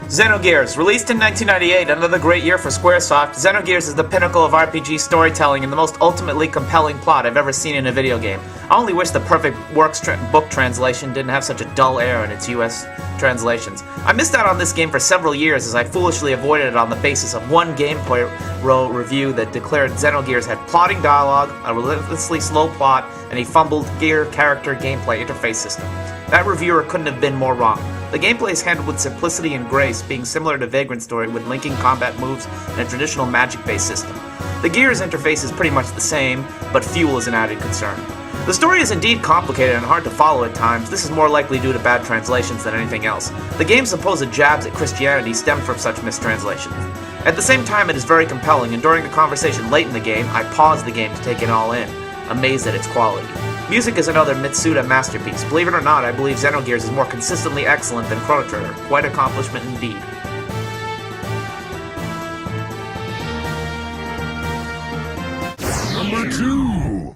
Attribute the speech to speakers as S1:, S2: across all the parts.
S1: Xenogears. Released in 1998, another great year for Squaresoft, Xenogears is the pinnacle of RPG storytelling and the most ultimately compelling plot I've ever seen in a video game. I only wish the perfect book translation didn't have such a dull air in its US translations. I missed out on this game for several years as I foolishly avoided it on the basis of one Gameplay Row review that declared Xenogears had plotting dialogue, a relentlessly slow plot, and a fumbled gear character gameplay interface system. That reviewer couldn't have been more wrong. The gameplay is handled with simplicity and grace, being similar to Vagrant Story with linking combat moves and a traditional magic-based system. The Gears interface is pretty much the same, but fuel is an added concern. The story is indeed complicated and hard to follow at times. This is more likely due to bad translations than anything else. The game's supposed jabs at Christianity stem from such mistranslations. At the same time, it is very compelling, and during the conversation late in the game, I paused the game to take it all in, amazed at its quality. Music is another Mitsuda masterpiece. Believe it or not, I believe Xenogears is more consistently excellent than Chrono Trigger. Quite an accomplishment indeed.
S2: Number 2.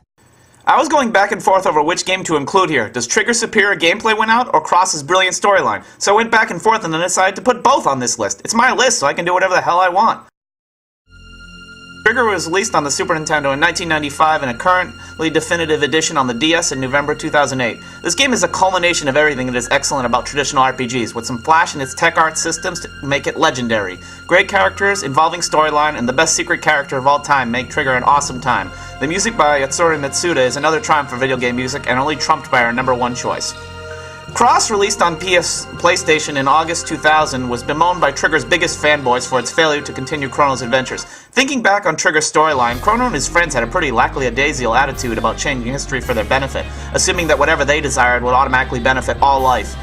S1: I was going back and forth over which game to include here. Does Trigger's superior gameplay win out, or Cross's brilliant storyline? So I went back and forth and then decided to put both on this list. It's my list, so I can do whatever the hell I want. Trigger was released on the Super Nintendo in 1995 and a currently definitive edition on the DS in November 2008. This game is a culmination of everything that is excellent about traditional RPGs, with some flash in its tech art systems to make it legendary. Great characters, involving storyline, and the best secret character of all time make Trigger an awesome time. The music by Yatsuri Mitsuda is another triumph for video game music and only trumped by our number 1 choice. Cross, released on PlayStation in August 2000, was bemoaned by Trigger's biggest fanboys for its failure to continue Chrono's adventures. Thinking back on Trigger's storyline, Chrono and his friends had a pretty lackadaisical attitude about changing history for their benefit, assuming that whatever they desired would automatically benefit all life.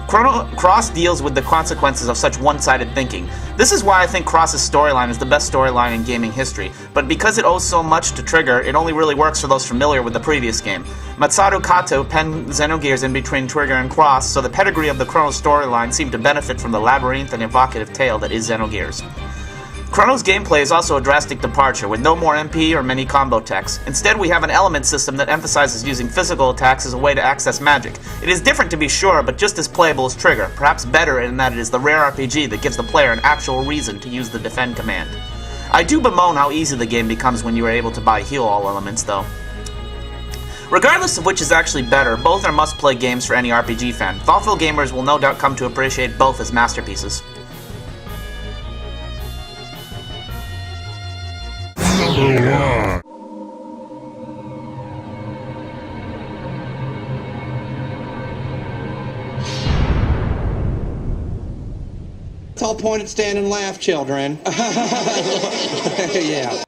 S1: Cross deals with the consequences of such one-sided thinking. This is why I think Cross's storyline is the best storyline in gaming history, but because it owes so much to Trigger, it only really works for those familiar with the previous game. Masaru Kato penned Xenogears in between Trigger and Cross, so the pedigree of the Chrono storyline seemed to benefit from the labyrinth and evocative tale that is Xenogears. Chrono's gameplay is also a drastic departure, with no more MP or many combo techs. Instead, we have an element system that emphasizes using physical attacks as a way to access magic. It is different to be sure, but just as playable as Trigger, perhaps better in that it is the rare RPG that gives the player an actual reason to use the defend command. I do bemoan how easy the game becomes when you are able to buy heal all elements, though. Regardless of which is actually better, both are must-play games for any RPG fan. Thoughtful gamers will no doubt come to appreciate both as masterpieces.
S2: Number 1.
S3: Let's all point and stand and laugh, children. Yeah.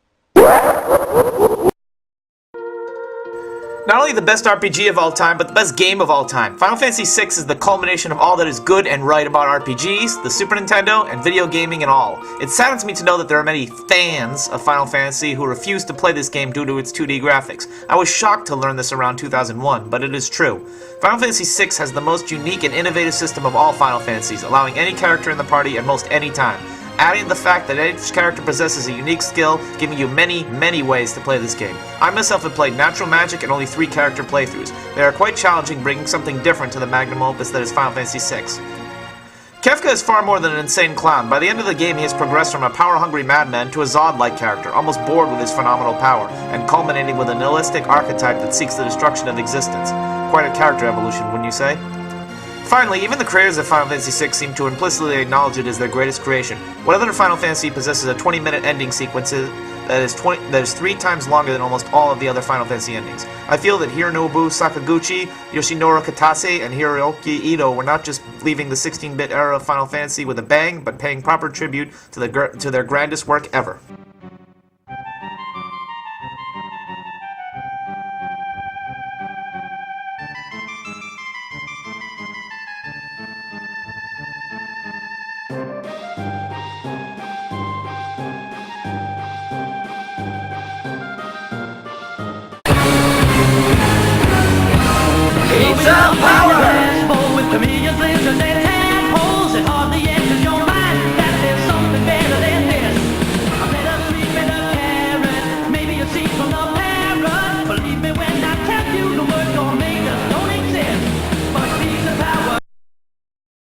S1: Not only the best RPG of all time, but the best game of all time. Final Fantasy VI is the culmination of all that is good and right about RPGs, the Super Nintendo, and video gaming and all. It saddens me to know that there are many fans of Final Fantasy who refuse to play this game due to its 2D graphics. I was shocked to learn this around 2001, but it is true. Final Fantasy VI has the most unique and innovative system of all Final Fantasies, allowing any character in the party at most any time. Adding the fact that each character possesses a unique skill, giving you many, many ways to play this game. I myself have played Natural Magic and only 3 character playthroughs. They are quite challenging, bringing something different to the magnum opus that is Final Fantasy VI. Kefka is far more than an insane clown. By the end of the game, he has progressed from a power-hungry madman to a Zod-like character, almost bored with his phenomenal power, and culminating with a nihilistic archetype that seeks the destruction of existence. Quite a character evolution, wouldn't you say? Finally, even the creators of Final Fantasy VI seem to implicitly acknowledge it as their greatest creation. What other Final Fantasy possesses a 20-minute ending sequence that is 3 times longer than almost all of the other Final Fantasy endings? I feel that Hironobu Sakaguchi, Yoshinori Katase, and Hiroki Ito were not just leaving the 16-bit era of Final Fantasy with a bang, but paying proper tribute to their grandest work ever.
S4: It's a